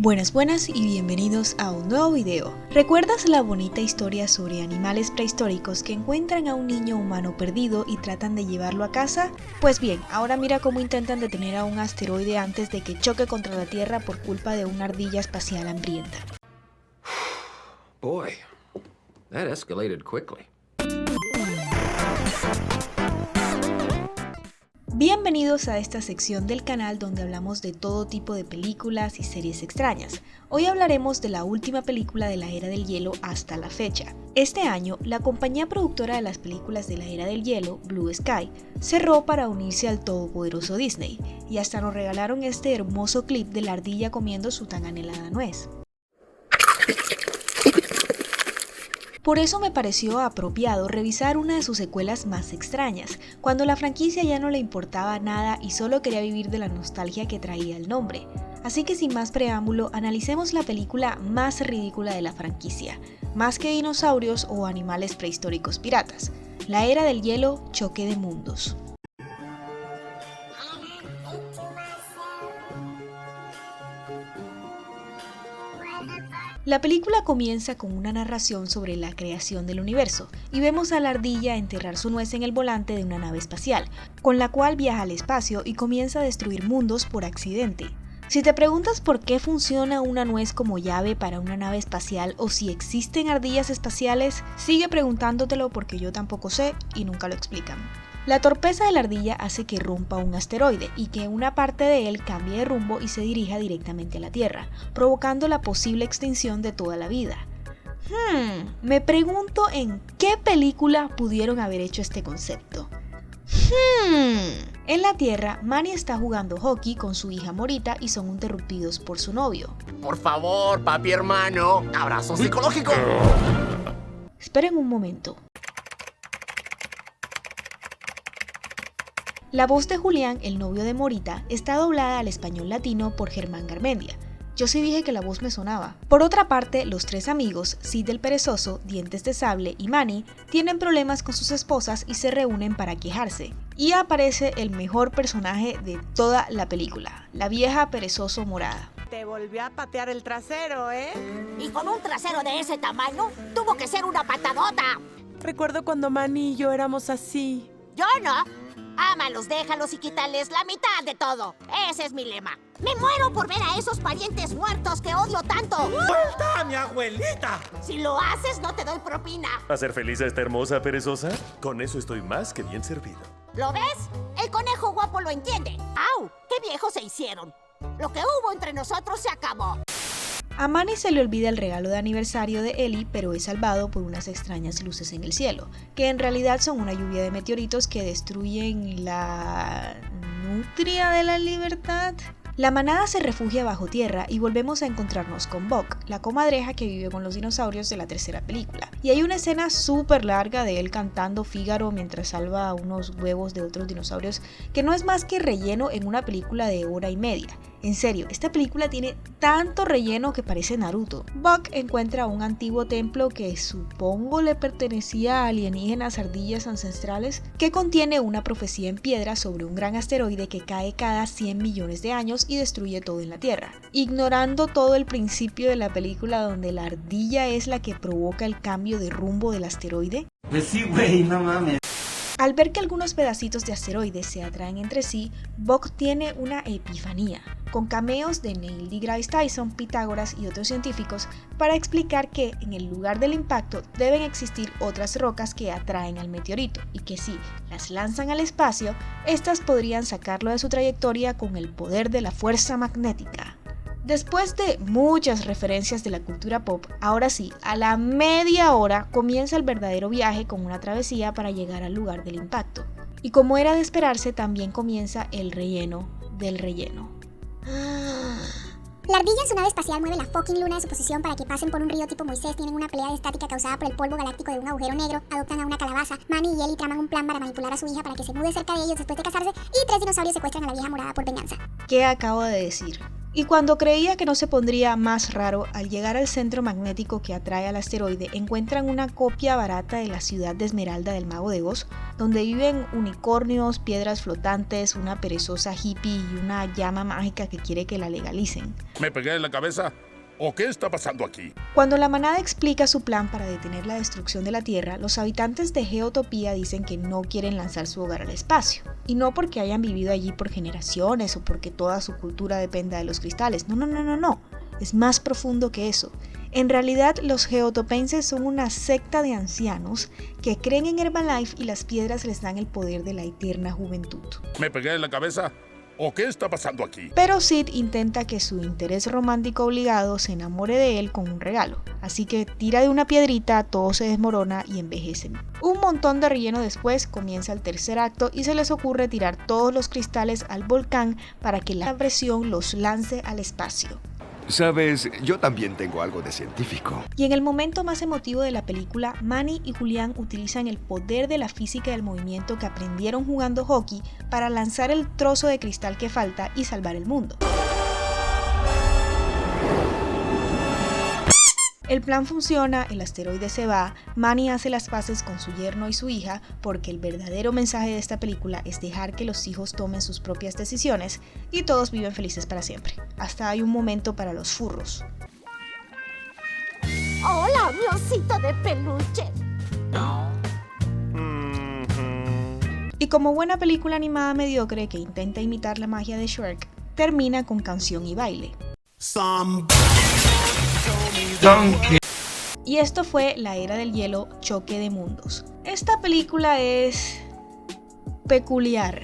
Buenas y bienvenidos a un nuevo video. ¿Recuerdas la bonita historia sobre animales prehistóricos que encuentran a un niño humano perdido y tratan de llevarlo a casa? Pues bien, ahora mira cómo intentan detener a un asteroide antes de que choque contra la Tierra por culpa de una ardilla espacial hambrienta. Boy, that escalated quickly. Bienvenidos a esta sección del canal donde hablamos de todo tipo de películas y series extrañas. Hoy hablaremos de la última película de la Era del Hielo hasta la fecha. Este año, la compañía productora de las películas de la Era del Hielo, Blue Sky, cerró para unirse al todopoderoso Disney, y hasta nos regalaron este hermoso clip de la ardilla comiendo su tan anhelada nuez. Por eso me pareció apropiado revisar una de sus secuelas más extrañas, cuando la franquicia ya no le importaba nada y solo quería vivir de la nostalgia que traía el nombre. Así que sin más preámbulo, analicemos la película más ridícula de la franquicia, más que dinosaurios o animales prehistóricos piratas: La Era del Hielo, Choque de Mundos. La película comienza con una narración sobre la creación del universo, y vemos a la ardilla enterrar su nuez en el volante de una nave espacial, con la cual viaja al espacio y comienza a destruir mundos por accidente. Si te preguntas por qué funciona una nuez como llave para una nave espacial o si existen ardillas espaciales, sigue preguntándotelo porque yo tampoco sé y nunca lo explican. La torpeza de la ardilla hace que rompa un asteroide y que una parte de él cambie de rumbo y se dirija directamente a la Tierra, provocando la posible extinción de toda la vida. Me pregunto en qué película pudieron haber hecho este concepto. En la Tierra, Manny está jugando hockey con su hija Morita y son interrumpidos por su novio. Por favor, papi hermano, abrazo psicológico. Esperen un momento. La voz de Julián, el novio de Morita, está doblada al español latino por Germán Garmendia. Yo sí dije que la voz me sonaba. Por otra parte, los tres amigos, Sid el Perezoso, Dientes de Sable y Manny, tienen problemas con sus esposas y se reúnen para quejarse. Y aparece el mejor personaje de toda la película, la vieja perezoso morada. Te volvió a patear el trasero, ¿eh? Y con un trasero de ese tamaño, tuvo que ser una patadota. Recuerdo cuando Manny y yo éramos así. Yo no. Ámalos, déjalos y quítales la mitad de todo. Ese es mi lema. Me muero por ver a esos parientes muertos que odio tanto. ¡Vuelta a mi abuelita! Si lo haces, no te doy propina. ¿Hacer feliz a esta hermosa perezosa? Con eso estoy más que bien servido. ¿Lo ves? El conejo guapo lo entiende. ¡Au! ¡Qué viejos se hicieron! Lo que hubo entre nosotros se acabó. A Manny se le olvida el regalo de aniversario de Ellie, pero es salvado por unas extrañas luces en el cielo, que en realidad son una lluvia de meteoritos que destruyen la nutria de la libertad. La manada se refugia bajo tierra y volvemos a encontrarnos con Buck, la comadreja que vive con los dinosaurios de la tercera película. Y hay una escena súper larga de él cantando Fígaro mientras salva unos huevos de otros dinosaurios, que no es más que relleno en una película de hora y media. En serio, esta película tiene tanto relleno que parece Naruto. Buck encuentra un antiguo templo que supongo le pertenecía a alienígenas ardillas ancestrales, que contiene una profecía en piedra sobre un gran asteroide que cae cada 100 millones de años y destruye todo en la Tierra. Ignorando todo el principio de la película donde la ardilla es la que provoca el cambio de rumbo del asteroide. Pues sí, güey, no mames. Al ver que algunos pedacitos de asteroides se atraen entre sí, Buck tiene una epifanía, con cameos de Neil deGrasse Tyson, Pitágoras y otros científicos para explicar que en el lugar del impacto deben existir otras rocas que atraen al meteorito y que si las lanzan al espacio, estas podrían sacarlo de su trayectoria con el poder de la fuerza magnética. Después de muchas referencias de la cultura pop, ahora sí, a la media hora comienza el verdadero viaje con una travesía para llegar al lugar del impacto. Y como era de esperarse, también comienza el relleno del relleno. La ardilla en su nave espacial mueve la fucking luna de su posición para que pasen por un río tipo Moisés, tienen una pelea de estática causada por el polvo galáctico de un agujero negro, adoptan a una calabaza, Manny y Ellie traman un plan para manipular a su hija para que se mude cerca de ellos después de casarse, y 3 dinosaurios secuestran a la vieja morada por venganza. ¿Qué acabo de decir? Y cuando creía que no se pondría más raro, al llegar al centro magnético que atrae al asteroide, encuentran una copia barata de la ciudad de Esmeralda del Mago de Oz, donde viven unicornios, piedras flotantes, una perezosa hippie y una llama mágica que quiere que la legalicen. ¿Me pegué en la cabeza? ¿O qué está pasando aquí? Cuando la manada explica su plan para detener la destrucción de la Tierra, los habitantes de Geotopía dicen que no quieren lanzar su hogar al espacio. Y no porque hayan vivido allí por generaciones o porque toda su cultura dependa de los cristales. No. Es más profundo que eso. En realidad, los geotopenses son una secta de ancianos que creen en Herbalife y las piedras les dan el poder de la eterna juventud. ¿Me pegué en la cabeza? ¿O qué está pasando aquí? Pero Sid intenta que su interés romántico obligado se enamore de él con un regalo. Así que tira de una piedrita, todo se desmorona y envejecen. Un montón de relleno después comienza el tercer acto y se les ocurre tirar todos los cristales al volcán para que la presión los lance al espacio. Sabes, yo también tengo algo de científico. Y en el momento más emotivo de la película, Manny y Julián utilizan el poder de la física del movimiento que aprendieron jugando hockey para lanzar el trozo de cristal que falta y salvar el mundo. El plan funciona, el asteroide se va, Manny hace las paces con su yerno y su hija porque el verdadero mensaje de esta película es dejar que los hijos tomen sus propias decisiones y todos viven felices para siempre. Hasta hay un momento para los furros. Hola, mi osito de peluche. Y como buena película animada mediocre que intenta imitar la magia de Shrek, termina con canción y baile. Y esto fue La Era del Hielo, Choque de Mundos. Esta película es peculiar.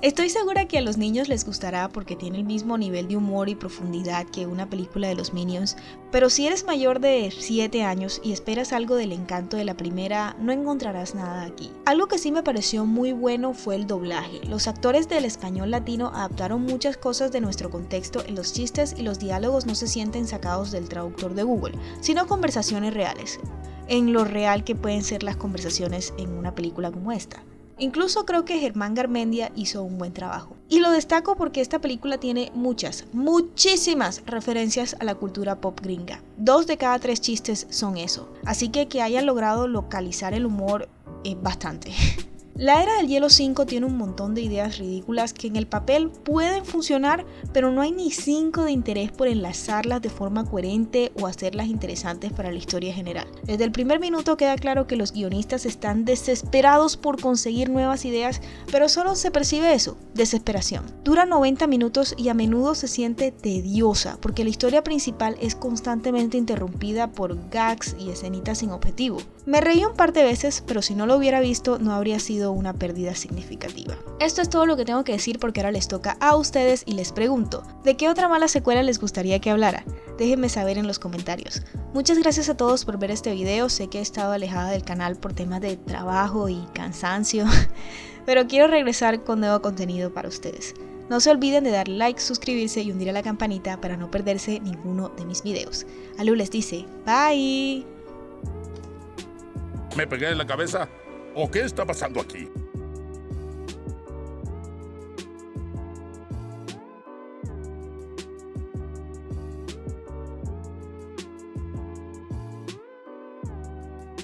Estoy segura que a los niños les gustará porque tiene el mismo nivel de humor y profundidad que una película de los Minions, pero si eres mayor de 7 años y esperas algo del encanto de la primera, no encontrarás nada aquí. Algo que sí me pareció muy bueno fue el doblaje. Los actores del español latino adaptaron muchas cosas de nuestro contexto en los chistes y los diálogos no se sienten sacados del traductor de Google, sino conversaciones reales, en lo real que pueden ser las conversaciones en una película como esta. Incluso creo que Germán Garmendia hizo un buen trabajo. Y lo destaco porque esta película tiene muchísimas referencias a la cultura pop gringa. 2 de cada 3 chistes son eso. Así que hayan logrado localizar el humor es bastante. La Era del Hielo 5 tiene un montón de ideas ridículas que en el papel pueden funcionar, pero no hay ni 5 de interés por enlazarlas de forma coherente o hacerlas interesantes para la historia general. Desde el primer minuto queda claro que los guionistas están desesperados por conseguir nuevas ideas, pero solo se percibe eso, desesperación. Dura 90 minutos y a menudo se siente tediosa, porque la historia principal es constantemente interrumpida por gags y escenitas sin objetivo. Me reí un par de veces, pero si no lo hubiera visto no habría sido una pérdida significativa. Esto es todo lo que tengo que decir porque ahora les toca a ustedes y les pregunto, ¿de qué otra mala secuela les gustaría que hablara? Déjenme saber en los comentarios. Muchas gracias a todos por ver este video, sé que he estado alejada del canal por temas de trabajo y cansancio, pero quiero regresar con nuevo contenido para ustedes. No se olviden de darle like, suscribirse y hundir a la campanita para no perderse ninguno de mis videos. Alu les dice, bye. ¿Me pegué en la cabeza? ¿O qué está pasando aquí?